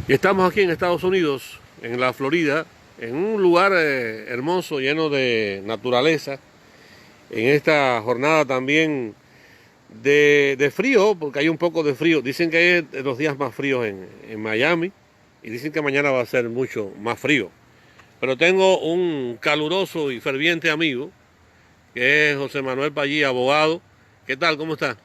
Y estamos aquí en Estados Unidos, en la Florida, en un lugar hermoso, lleno de naturaleza, en esta jornada también de frío, porque hay un poco de frío. Dicen que hay de los días más fríos en Miami y dicen que mañana va a ser mucho más frío. Pero tengo un caluroso y ferviente amigo, que es José Manuel Pallí, abogado. ¿Qué tal? ¿Cómo está?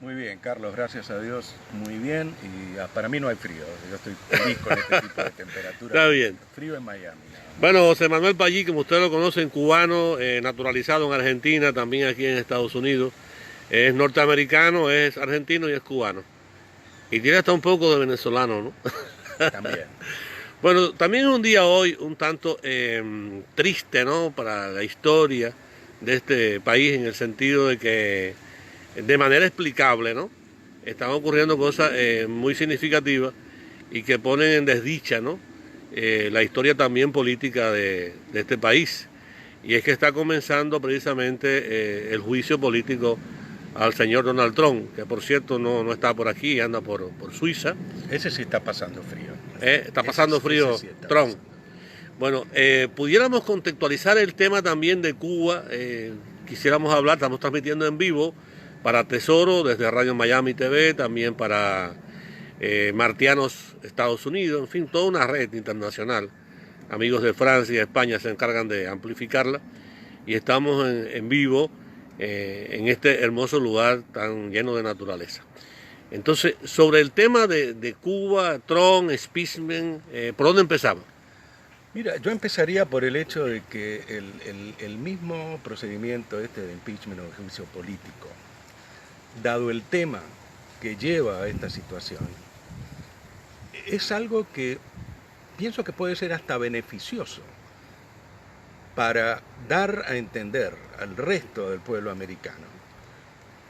Muy bien, Carlos, gracias a Dios, muy bien. Y para mí no hay frío, yo estoy feliz con este tipo de temperatura. Está bien. Frío en Miami. Nada más. Bueno, José Manuel Pallí, como ustedes lo conocen, cubano, naturalizado en Argentina, también aquí en Estados Unidos. Es norteamericano, es argentino y es cubano. Y tiene hasta un poco de venezolano, ¿no? También. Bueno, también es un día hoy un tanto triste, ¿no? Para la historia de este país, en el sentido de que, de manera explicable, ¿no? Están ocurriendo cosas muy significativas y que ponen en desdicha, ¿no? La historia también política de este país. Y es que está comenzando precisamente el juicio político al señor Donald Trump, que por cierto no está por aquí, anda por Suiza. Ese sí está pasando frío. Está pasando frío sí está Trump. pasando. Bueno, pudiéramos contextualizar el tema también de Cuba. Quisiéramos hablar, estamos transmitiendo en vivo para Tesoro desde Radio Miami TV, también para Martianos Estados Unidos, en fin, toda una red internacional. Amigos de Francia y España se encargan de amplificarla y estamos en vivo en este hermoso lugar tan lleno de naturaleza. Entonces, sobre el tema de Cuba, Trump, Spitzman, ¿por dónde empezamos? Mira, yo empezaría por el hecho de que el mismo procedimiento este de impeachment o juicio político, dado el tema que lleva a esta situación, es algo que pienso que puede ser hasta beneficioso para dar a entender al resto del pueblo americano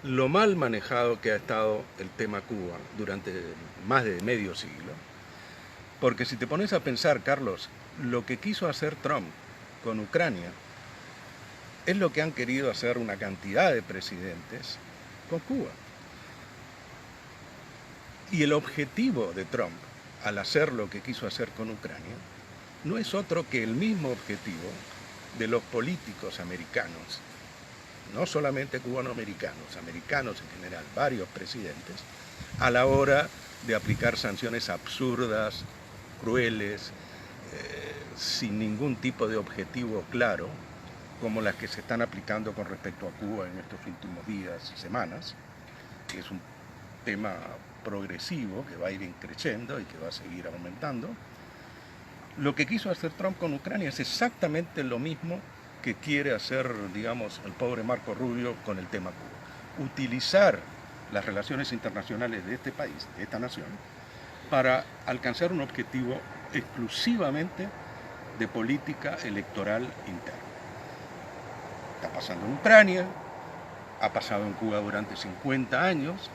lo mal manejado que ha estado el tema Cuba durante más de medio siglo. Porque si te pones a pensar, Carlos, lo que quiso hacer Trump con Ucrania es lo que han querido hacer una cantidad de presidentes con Cuba. Y el objetivo de Trump al hacer lo que quiso hacer con Ucrania no es otro que el mismo objetivo de los políticos americanos, no solamente cubanoamericanos, americanos en general, varios presidentes, a la hora de aplicar sanciones absurdas, crueles, sin ningún tipo de objetivo claro, como las que se están aplicando con respecto a Cuba en estos últimos días y semanas, que es un tema progresivo que va a ir creciendo y que va a seguir aumentando. Lo que quiso hacer Trump con Ucrania es exactamente lo mismo que quiere hacer, digamos, el pobre Marco Rubio con el tema Cuba. Utilizar las relaciones internacionales de este país, de esta nación, para alcanzar un objetivo exclusivamente de política electoral interna. Está pasando en Ucrania, ha pasado en Cuba durante 50 años,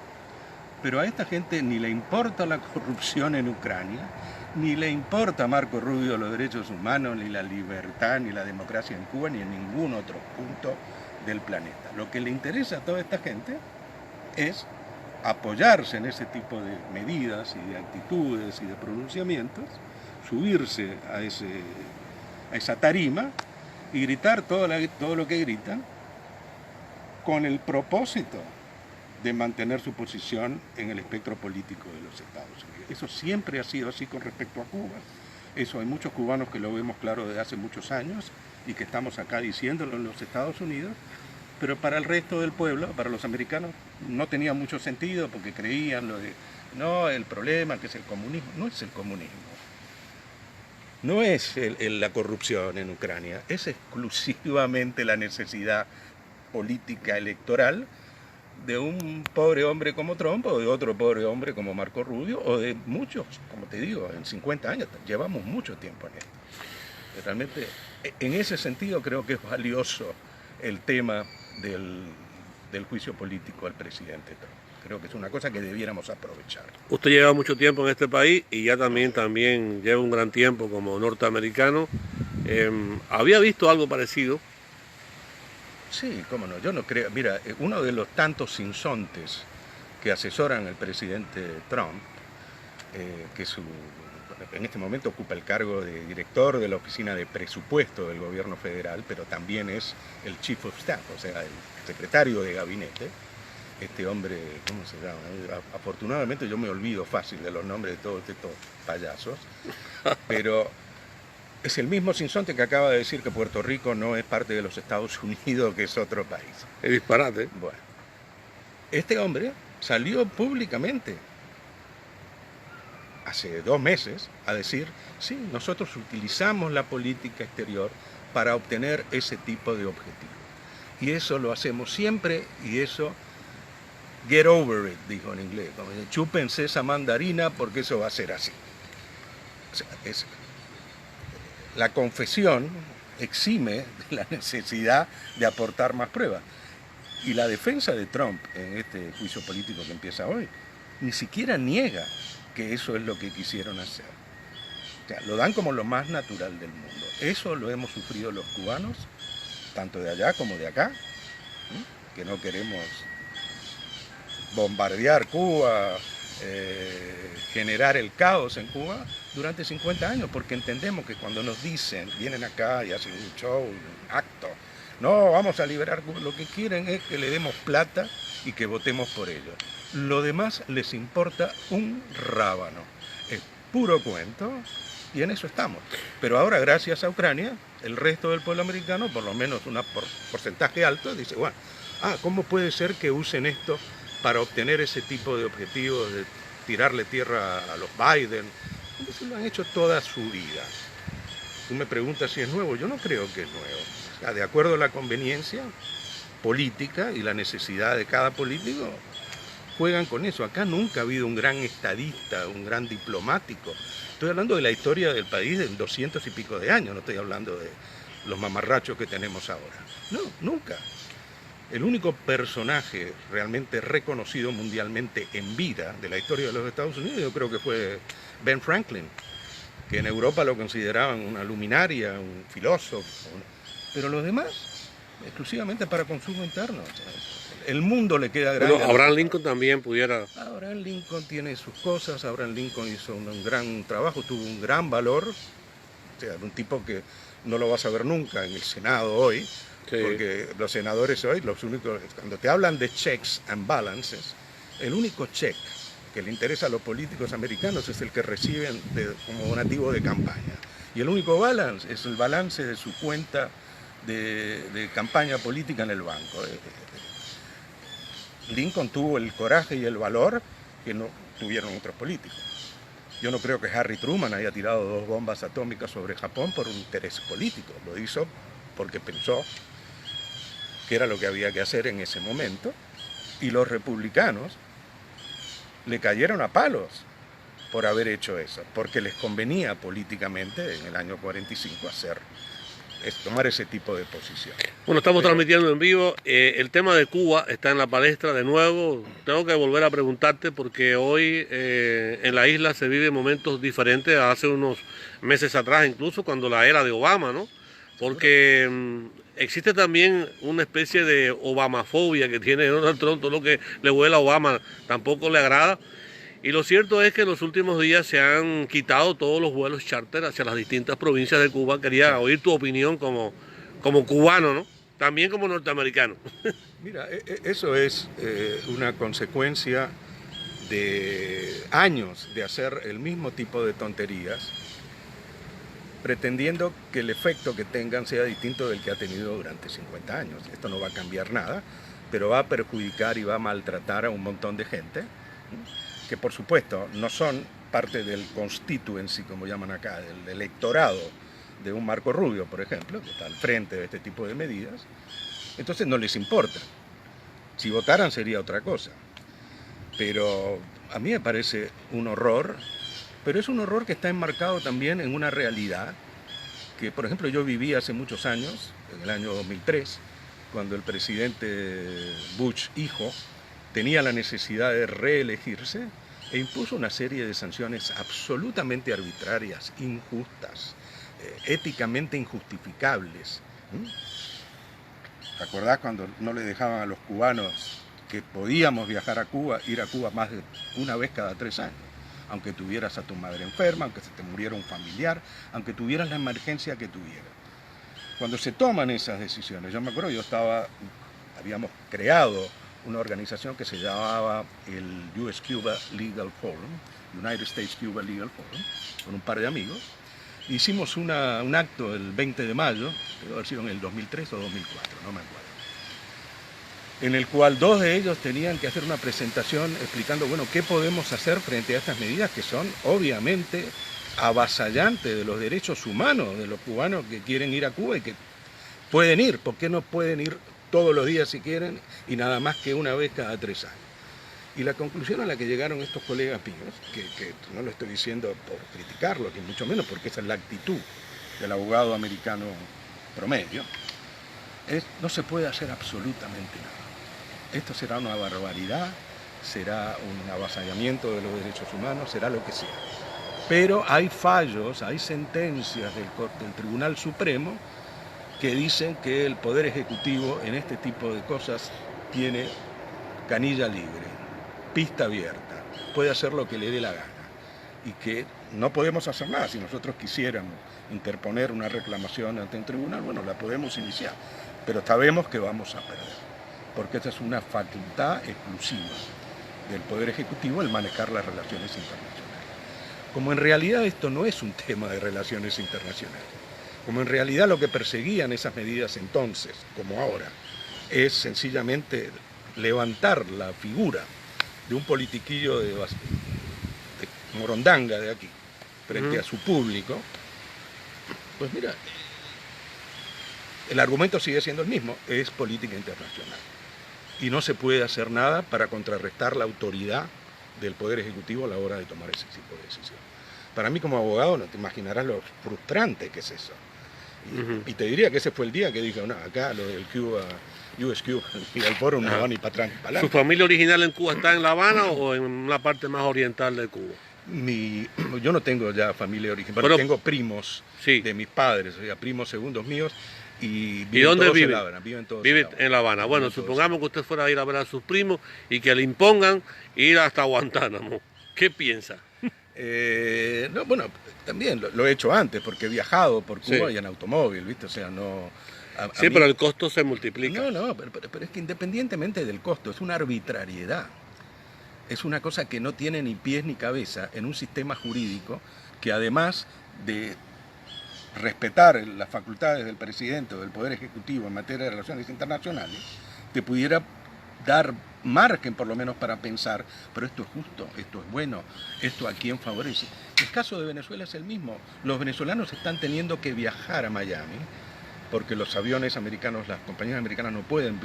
pero a esta gente ni le importa la corrupción en Ucrania, ni le importa a Marco Rubio los derechos humanos, ni la libertad, ni la democracia en Cuba, ni en ningún otro punto del planeta. Lo que le interesa a toda esta gente es apoyarse en ese tipo de medidas y de actitudes y de pronunciamientos, subirse a esa tarima y gritar todo lo que gritan con el propósito de mantener su posición en el espectro político de los Estados Unidos. Eso siempre ha sido así con respecto a Cuba. Eso hay muchos cubanos que lo vemos claro desde hace muchos años y que estamos acá diciéndolo en los Estados Unidos, pero para el resto del pueblo, para los americanos, no tenía mucho sentido porque creían lo de, no, el problema que es el comunismo. No es el comunismo. No es la corrupción en Ucrania, es exclusivamente la necesidad política electoral de un pobre hombre como Trump o de otro pobre hombre como Marco Rubio o de muchos, como te digo, en 50 años, llevamos mucho tiempo en esto. Realmente, en ese sentido creo que es valioso el tema del juicio político al presidente Trump. Creo que es una cosa que debiéramos aprovechar. Usted lleva mucho tiempo en este país y ya también lleva un gran tiempo como norteamericano. ¿Había visto algo parecido? Sí, cómo no, yo no creo. Mira, uno de los tantos sinsontes que asesoran al presidente Trump que en este momento ocupa el cargo de director de la Oficina de Presupuesto del Gobierno Federal, pero también es el Chief of Staff, o sea, el secretario de gabinete. Este hombre, ¿cómo se llama? Afortunadamente yo me olvido fácil de los nombres de todos estos payasos, pero es el mismo sinsonte que acaba de decir que Puerto Rico no es parte de los Estados Unidos, que es otro país. Es disparate. Bueno, este hombre salió públicamente hace 2 meses a decir, sí, nosotros utilizamos la política exterior para obtener ese tipo de objetivos. Y eso lo hacemos siempre, y eso, get over it, dijo en inglés. Como dice, chúpense esa mandarina porque eso va a ser así. O sea, la confesión exime de la necesidad de aportar más pruebas. Y la defensa de Trump en este juicio político que empieza hoy, ni siquiera niega que eso es lo que quisieron hacer. O sea, lo dan como lo más natural del mundo. Eso lo hemos sufrido los cubanos, tanto de allá como de acá, que no queremos bombardear Cuba, generar el caos en Cuba durante 50 años, porque entendemos que cuando nos dicen, vienen acá y hacen un show, un acto, no, vamos a liberar Cuba, lo que quieren es que le demos plata y que votemos por ellos. Lo demás les importa un rábano. Es puro cuento y en eso estamos. Pero ahora, gracias a Ucrania, el resto del pueblo americano, por lo menos un porcentaje alto, dice, bueno, ¿cómo puede ser que usen esto para obtener ese tipo de objetivos, de tirarle tierra a los Biden? Eso lo han hecho toda su vida. Tú me preguntas si es nuevo, yo no creo que es nuevo. O sea, de acuerdo a la conveniencia política y la necesidad de cada político, juegan con eso. Acá nunca ha habido un gran estadista, un gran diplomático. Estoy hablando de la historia del país de 200 y pico de años, no estoy hablando de los mamarrachos que tenemos ahora. No, nunca. El único personaje realmente reconocido mundialmente en vida de la historia de los Estados Unidos, yo creo que fue Ben Franklin, que en Europa lo consideraban una luminaria, un filósofo, pero los demás, exclusivamente para consumo interno. O sea, el mundo le queda grande. Bueno, Abraham Lincoln también pudiera... Abraham Lincoln tiene sus cosas, Abraham Lincoln hizo un gran trabajo, tuvo un gran valor, o sea, un tipo que no lo vas a ver nunca en el Senado hoy, sí. Porque los senadores hoy, los únicos, cuando te hablan de checks and balances, el único check que le interesa a los políticos americanos es el que reciben como donativo de campaña. Y el único balance es el balance de su cuenta de campaña política en el banco. Lincoln tuvo el coraje y el valor que no tuvieron otros políticos. Yo no creo que Harry Truman haya tirado 2 bombas atómicas sobre Japón por un interés político. Lo hizo porque pensó que era lo que había que hacer en ese momento. Y los republicanos le cayeron a palos por haber hecho eso, porque les convenía políticamente en el año 45 tomar ese tipo de posición. Bueno, estamos transmitiendo en vivo. El tema de Cuba está en la palestra de nuevo. Tengo que volver a preguntarte porque hoy en la isla se viven momentos diferentes a hace unos meses atrás, incluso cuando la era de Obama, ¿no? Porque existe también una especie de obamafobia que tiene Donald Trump. Todo lo que le huele a Obama tampoco le agrada. Y lo cierto es que en los últimos días se han quitado todos los vuelos charter hacia las distintas provincias de Cuba. Quería oír tu opinión como cubano, ¿no? También como norteamericano. Mira, eso es una consecuencia de años de hacer el mismo tipo de tonterías, pretendiendo que el efecto que tengan sea distinto del que ha tenido durante 50 años. Esto no va a cambiar nada, pero va a perjudicar y va a maltratar a un montón de gente, que por supuesto no son parte del constituency, como llaman acá, del electorado de un Marco Rubio, por ejemplo, que está al frente de este tipo de medidas. Entonces no les importa. Si votaran sería otra cosa. Pero a mí me parece un horror, pero es un horror que está enmarcado también en una realidad que, por ejemplo, yo viví hace muchos años, en el año 2003, cuando el presidente Bush, hijo, tenía la necesidad de reelegirse e impuso una serie de sanciones absolutamente arbitrarias, injustas, éticamente injustificables. ¿Te acordás cuando no le dejaban a los cubanos que podíamos viajar a Cuba, ir a Cuba más de una vez cada 3 años? aunque tuvieras a tu madre enferma, aunque se te muriera un familiar, aunque tuvieras la emergencia que tuvieras. Cuando se toman esas decisiones, yo me acuerdo, habíamos creado una organización que se llamaba el US Cuba Legal Forum, United States Cuba Legal Forum, con un par de amigos. Hicimos un acto el 20 de mayo, debe haber sido en el 2003 o 2004, no me acuerdo, en el cual dos de ellos tenían que hacer una presentación explicando, bueno, qué podemos hacer frente a estas medidas que son obviamente avasallantes de los derechos humanos de los cubanos que quieren ir a Cuba y que pueden ir. ¿Por qué no pueden ir todos los días si quieren y nada más que una vez cada 3 años? Y la conclusión a la que llegaron estos colegas míos, que no lo estoy diciendo por criticarlo, ni mucho menos, porque esa es la actitud del abogado americano promedio, es: no se puede hacer absolutamente nada. Esto será una barbaridad, será un avasallamiento de los derechos humanos, será lo que sea. Pero hay fallos, hay sentencias del Tribunal Supremo que dicen que el Poder Ejecutivo en este tipo de cosas tiene canilla libre, pista abierta, puede hacer lo que le dé la gana y que no podemos hacer nada. Si nosotros quisiéramos interponer una reclamación ante un tribunal, bueno, la podemos iniciar, pero sabemos que vamos a perder, porque esa es una facultad exclusiva del Poder Ejecutivo el manejar las relaciones internacionales. Como en realidad esto no es un tema de relaciones internacionales, como en realidad lo que perseguían esas medidas entonces, como ahora, es sencillamente levantar la figura de un politiquillo de Morondanga de aquí, frente a su público, pues mira, el argumento sigue siendo el mismo, es política internacional. Y no se puede hacer nada para contrarrestar la autoridad del Poder Ejecutivo a la hora de tomar ese tipo de decisión. Para mí como abogado no te imaginarás lo frustrante que es eso. Y te diría que ese fue el día que dije, no, acá lo del US Cuba Legal Forum no va ni para atrás ni para adelante. ¿Su familia original en Cuba está en La Habana o en una parte más oriental de Cuba? Yo no tengo ya familia original, pero tengo primos de mis padres, o sea, primos segundos míos. ¿Y dónde vive? En La Habana, vive en La Habana. Bueno, supongamos que usted fuera a ir a ver a sus primos y que le impongan ir hasta Guantánamo. ¿Qué piensa? No, bueno, también lo he hecho antes, porque he viajado por Cuba y en automóvil, ¿viste? O sea, no... Sí, pero el costo se multiplica. No, pero es que independientemente del costo, es una arbitrariedad. Es una cosa que no tiene ni pies ni cabeza en un sistema jurídico que, además de respetar las facultades del presidente o del Poder Ejecutivo en materia de relaciones internacionales, te pudiera dar margen por lo menos para pensar, pero esto es justo, esto es bueno, esto a quién favorece. El caso de Venezuela es el mismo. Los venezolanos están teniendo que viajar a Miami porque los aviones americanos, las compañías americanas no pueden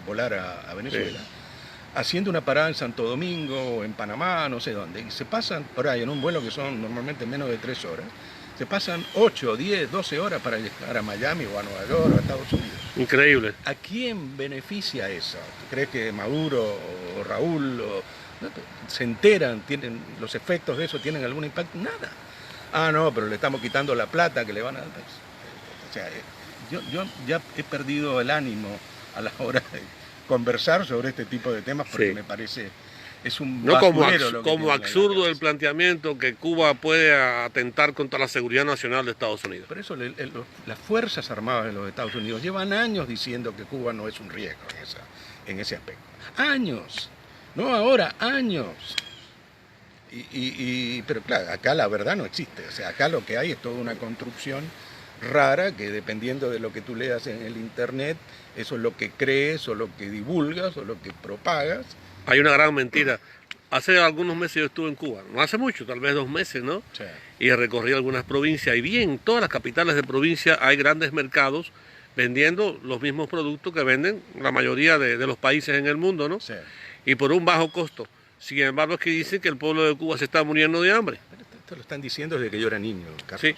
volar a Venezuela, haciendo una parada en Santo Domingo o en Panamá, no sé dónde, y se pasan por ahí en un vuelo que son normalmente menos de 3 horas, se pasan 8, 10, 12 horas para llegar a Miami o a Nueva York o a Estados Unidos. Increíble. ¿A quién beneficia eso? ¿Crees que Maduro o Raúl se enteran, tienen los efectos de eso, tienen algún impacto? Nada. Ah, no, pero le estamos quitando la plata que le van a dar. O sea, yo ya he perdido el ánimo a la hora de conversar sobre este tipo de temas porque me parece... Es un como absurdo el planteamiento que Cuba puede atentar contra la seguridad nacional de Estados Unidos. Por eso las Fuerzas Armadas de los Estados Unidos llevan años diciendo que Cuba no es un riesgo en ese aspecto. Años, no ahora, años. Pero claro, acá la verdad no existe. O sea, acá lo que hay es toda una construcción rara que, dependiendo de lo que tú leas en el internet, eso es lo que crees o lo que divulgas o lo que propagas. Hay una gran mentira. Hace algunos meses yo estuve en Cuba, no hace mucho, tal vez 2 meses, ¿no? Sí. Y recorrí algunas provincias y bien, en todas las capitales de provincia hay grandes mercados vendiendo los mismos productos que venden la mayoría de los países en el mundo, ¿no? Sí. Y por un bajo costo. Sin embargo, es que dicen que el pueblo de Cuba se está muriendo de hambre. Esto lo están diciendo desde que yo era niño, Carlos. Sí.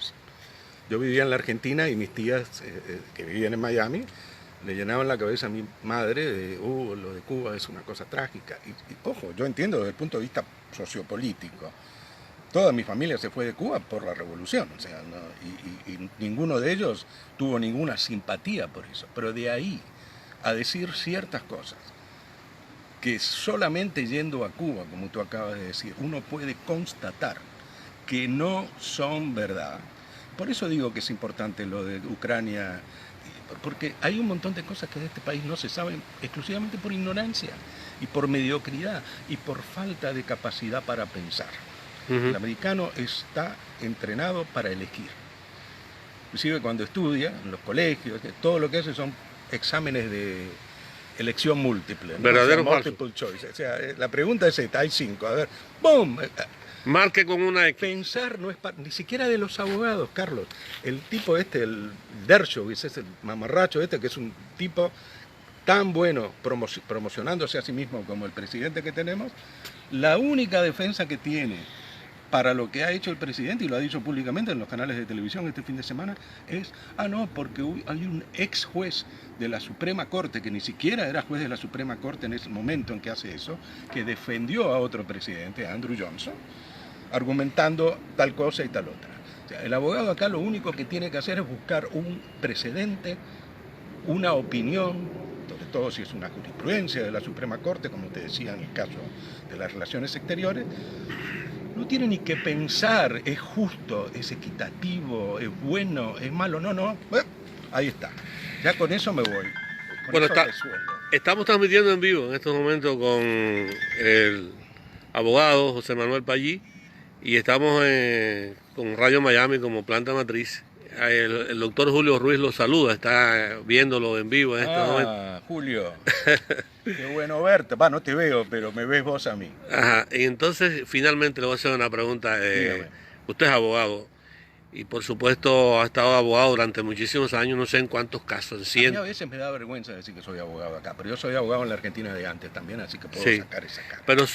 Yo vivía en la Argentina y mis tías, que vivían en Miami, le llenaban la cabeza a mi madre de, lo de Cuba es una cosa trágica. Y ojo, yo entiendo desde el punto de vista sociopolítico. Toda mi familia se fue de Cuba por la revolución, o sea, y ninguno de ellos tuvo ninguna simpatía por eso. Pero de ahí a decir ciertas cosas que solamente yendo a Cuba, como tú acabas de decir, uno puede constatar que no son verdad. Por eso digo que es importante lo de Ucrania, porque hay un montón de cosas que de este país no se saben exclusivamente por ignorancia y por mediocridad y por falta de capacidad para pensar. El americano está entrenado para elegir. Inclusive cuando estudia en los colegios, todo lo que hace son exámenes de elección múltiple, ¿no? Verdadero o sea, multiple choice. O sea, la pregunta es esta, hay 5, a ver, ¡boom! Marque con una X. Pensar no es ni siquiera de los abogados, Carlos. El tipo el Dershowitz, es el mamarracho que es un tipo tan bueno promocionándose a sí mismo como el presidente que tenemos, la única defensa que tiene para lo que ha hecho el presidente, y lo ha dicho públicamente en los canales de televisión este fin de semana, es, no, porque hay un ex juez de la Suprema Corte, que ni siquiera era juez de la Suprema Corte en ese momento en que hace eso, que defendió a otro presidente, a Andrew Johnson, argumentando tal cosa y tal otra. O sea, el abogado acá lo único que tiene que hacer es buscar un precedente, una opinión, sobre todo si es una jurisprudencia de la Suprema Corte, como te decía en el caso de las relaciones exteriores. No tiene ni que pensar, es justo, es equitativo, es bueno, es malo, no, ahí está. Ya con eso me voy. Bueno, estamos transmitiendo en vivo en estos momentos con el abogado José Manuel Pallí y estamos con Radio Miami como planta matriz. El doctor Julio Ruiz lo saluda, está viéndolo en vivo en estos momentos. Julio, qué bueno verte. No te veo, pero me ves vos a mí. Ajá, y entonces finalmente le voy a hacer una pregunta. Usted es abogado y por supuesto ha estado abogado durante muchísimos años, no sé en cuántos casos, en 100. A mí a veces me da vergüenza decir que soy abogado acá, pero yo soy abogado en la Argentina de antes también, así que puedo sacar esa cara. Pero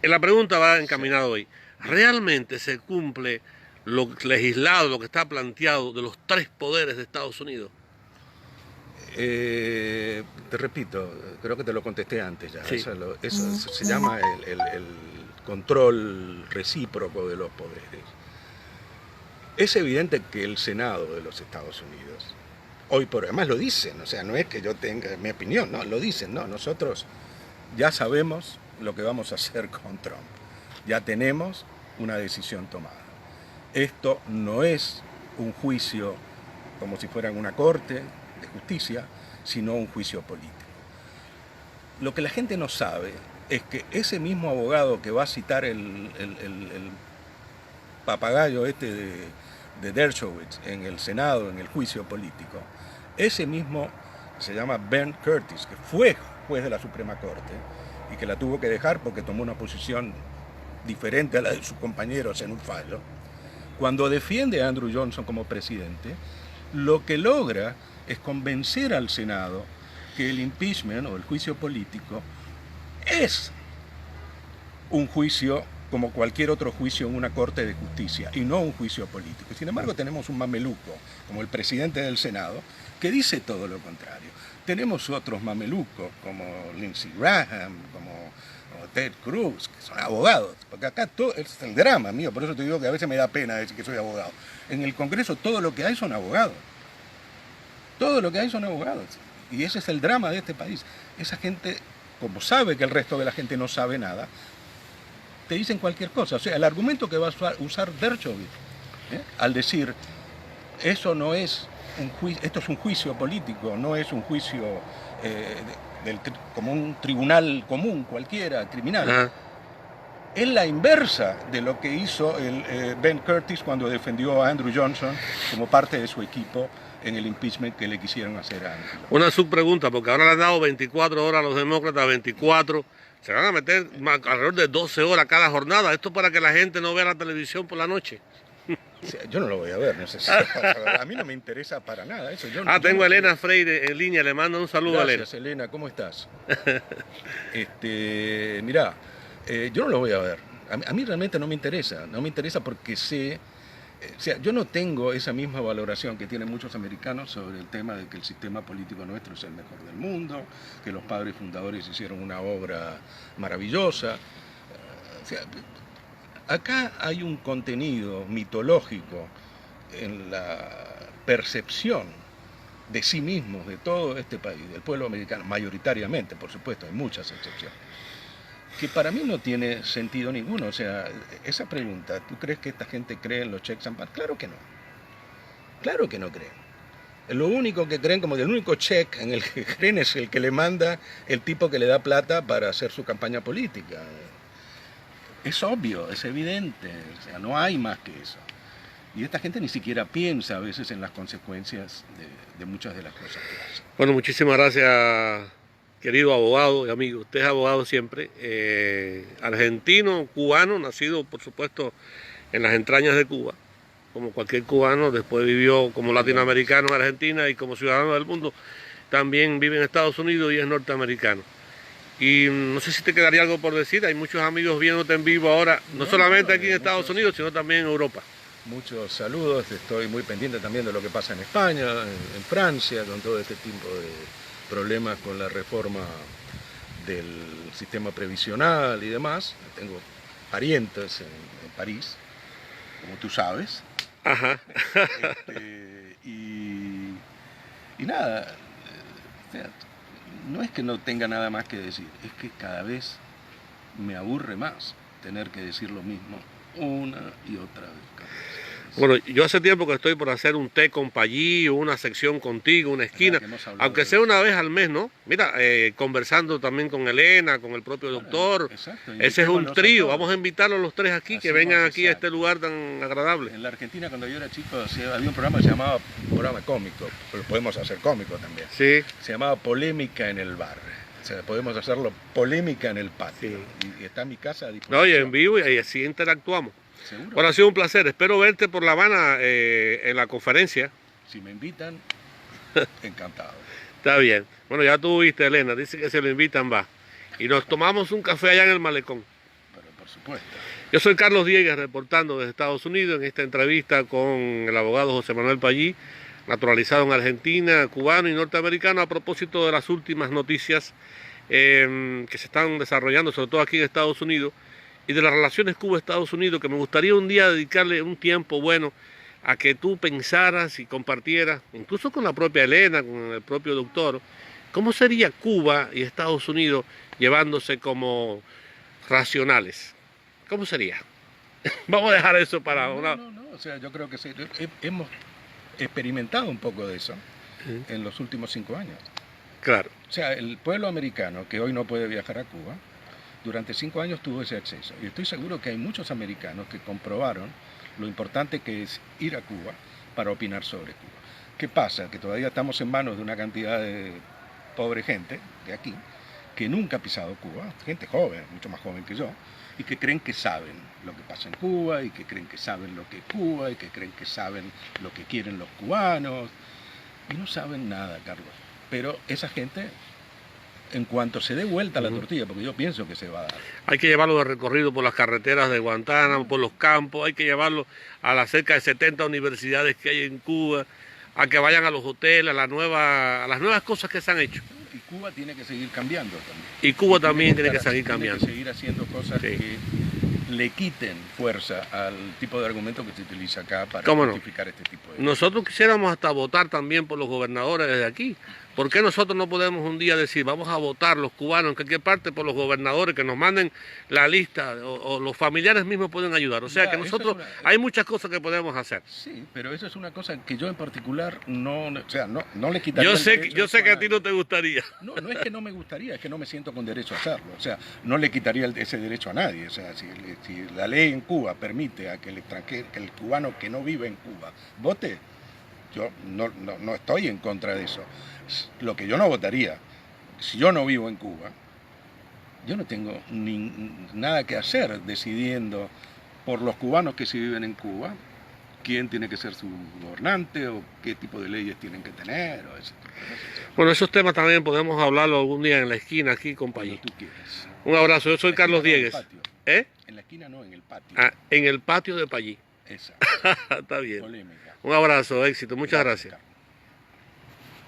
la pregunta va encaminada hoy. ¿Realmente se cumple lo legislado, lo que está planteado de los 3 poderes de Estados Unidos? Te repito, creo que te lo contesté antes ya. Sí. Eso se llama el control recíproco de los poderes. Es evidente que el Senado de los Estados Unidos, hoy por hoy, además lo dicen, o sea, no es que yo tenga mi opinión, no, lo dicen, no, nosotros ya sabemos lo que vamos a hacer con Trump, ya tenemos una decisión tomada. Esto no es un juicio como si fuera una corte de justicia, sino un juicio político. Lo que la gente no sabe es que ese mismo abogado que va a citar el papagayo de Dershowitz en el Senado, en el juicio político, ese mismo se llama Ben Curtis, que fue juez de la Suprema Corte y que la tuvo que dejar porque tomó una posición diferente a la de sus compañeros en un fallo. Cuando defiende a Andrew Johnson como presidente, lo que logra es convencer al Senado que el impeachment o el juicio político es un juicio como cualquier otro juicio en una corte de justicia y no un juicio político. Sin embargo, tenemos un mameluco como el presidente del Senado que dice todo lo contrario. Tenemos otros mamelucos como Lindsey Graham, como Ted Cruz, que son abogados, porque acá todo es el drama mío, por eso te digo que a veces me da pena decir que soy abogado. En el Congreso todo lo que hay son abogados. Todo lo que hay son abogados. Y ese es el drama de este país. Esa gente, como sabe que el resto de la gente no sabe nada, te dicen cualquier cosa. O sea, el argumento que va a usar Dershowitz, al decir, eso no es un juicio, esto es un juicio político, no es un juicio como un tribunal común cualquiera, criminal. Es la inversa de lo que hizo Ben Curtis cuando defendió a Andrew Johnson como parte de su equipo en el impeachment que le quisieron hacer a Andrew. Una subpregunta, porque ahora le han dado 24 horas a los demócratas, 24, se van a meter alrededor de 12 horas cada jornada, esto para que la gente no vea la televisión por la noche. O sea, yo no lo voy a ver, a mí no me interesa para nada eso. Tengo a Elena Freire en línea, le mando un saludo. Gracias, a Elena, ¿cómo estás? Mirá, yo no lo voy a ver, a mí realmente no me interesa porque sé, o sea, yo no tengo esa misma valoración que tienen muchos americanos sobre el tema de que el sistema político nuestro es el mejor del mundo, que los padres fundadores hicieron una obra maravillosa. O sea, acá hay un contenido mitológico en la percepción de sí mismos, de todo este país, del pueblo americano, mayoritariamente, por supuesto, hay muchas excepciones, que para mí no tiene sentido ninguno. O sea, esa pregunta, ¿tú crees que esta gente cree en los checks and balances? Claro que no creen. Lo único que creen, como el único check en el que creen es el que le manda el tipo que le da plata para hacer su campaña política. Es obvio, es evidente, o sea, no hay más que eso. Y esta gente ni siquiera piensa a veces en las consecuencias de muchas de las cosas que hace. Bueno, muchísimas gracias, querido abogado y amigo. Usted es abogado siempre, argentino, cubano, nacido por supuesto en las entrañas de Cuba, como cualquier cubano. Después vivió como latinoamericano en Argentina y como ciudadano del mundo también vive en Estados Unidos y es norteamericano. Y no sé si te quedaría algo por decir. Hay muchos amigos viéndote en vivo ahora, no solamente aquí en Estados Unidos, sino también en Europa. Muchos saludos, estoy muy pendiente también de lo que pasa en España, en Francia, con todo este tipo de problemas con la reforma del sistema previsional y demás. Tengo parientes en París, como tú sabes. Ajá. Y nada, no es que no tenga nada más que decir, es que cada vez me aburre más tener que decir lo mismo una y otra vez. Bueno, yo hace tiempo que estoy por hacer un té con Pallí, una sección contigo, una esquina, aunque sea una vez al mes, ¿no? Mira, conversando también con Elena, con el propio doctor. Exacto, ese es un trío, vamos a invitarlos los tres aquí, que vengan aquí a este lugar tan agradable. En la Argentina, cuando yo era chico, había un programa que se llamaba, un programa cómico, pero lo podemos hacer cómico también. Sí. Se llamaba Polémica en el Bar. O sea, podemos hacerlo Polémica en el Patio. Sí. Y está en mi casa a disposición. No, y en vivo y así interactuamos. ¿Seguro? Bueno, ha sido un placer. Espero verte por La Habana en la conferencia. Si me invitan, encantado. Está bien. Bueno, ya tú viste, Elena. Dice que se lo invitan, va. Y nos tomamos un café allá en el malecón. Pero por supuesto. Yo soy Carlos Diegues, reportando desde Estados Unidos en esta entrevista con el abogado José Manuel Pallí, naturalizado en Argentina, cubano y norteamericano, a propósito de las últimas noticias que se están desarrollando, sobre todo aquí en Estados Unidos, y de las relaciones Cuba-Estados Unidos, que me gustaría un día dedicarle un tiempo bueno a que tú pensaras y compartieras, incluso con la propia Elena, con el propio doctor, cómo sería Cuba y Estados Unidos llevándose como racionales. ¿Cómo sería? Vamos a dejar eso para una... No, o sea, yo creo que sí. Hemos experimentado un poco de eso en los últimos 5 años. Claro. O sea, el pueblo americano que hoy no puede viajar a Cuba, durante 5 años tuvo ese acceso. Y estoy seguro que hay muchos americanos que comprobaron lo importante que es ir a Cuba para opinar sobre Cuba. ¿Qué pasa? Que todavía estamos en manos de una cantidad de pobre gente de aquí que nunca ha pisado Cuba, gente joven, mucho más joven que yo, y que creen que saben lo que pasa en Cuba, y que creen que saben lo que es Cuba, y que creen que saben lo que quieren los cubanos, y no saben nada, Carlos. Pero esa gente, en cuanto se dé vuelta la tortilla, porque yo pienso que se va a dar. Hay que llevarlo de recorrido por las carreteras de Guantánamo, por los campos, hay que llevarlo a las cerca de 70 universidades que hay en Cuba, a que vayan a los hoteles, a las nuevas cosas que se han hecho. Y Cuba tiene que seguir cambiando también. Y Cuba también tiene que seguir cambiando. Tiene que seguir haciendo cosas que le quiten fuerza al tipo de argumento que se utiliza acá para justificar este tipo de cosas. Nosotros quisiéramos hasta votar también por los gobernadores desde aquí. ¿Por qué nosotros no podemos un día decir, vamos a votar los cubanos en cualquier parte por los gobernadores, que nos manden la lista, o los familiares mismos pueden ayudar? O sea, que nosotros, hay muchas cosas que podemos hacer. Sí, pero eso es una cosa que yo en particular no le quitaría. Yo sé que a ti no te gustaría. No es que no me gustaría, es que no me siento con derecho a hacerlo. O sea, no le quitaría ese derecho a nadie. O sea, si la ley en Cuba permite a que el extranjero, que el cubano que no vive en Cuba vote, yo no estoy en contra de eso. Lo que yo no votaría, si yo no vivo en Cuba, yo no tengo nada que hacer decidiendo por los cubanos que sí viven en Cuba quién tiene que ser su gobernante o qué tipo de leyes tienen que tener. O ese tipo de cosas. Bueno, esos temas también podemos hablarlo algún día en la esquina aquí con Pallí. Tú quieres. Un abrazo, yo soy Carlos Diegues. En la esquina no, en el patio. En el patio de Pallí. Esa. Está bien. Polémica. Un abrazo, éxito, muchas gracias.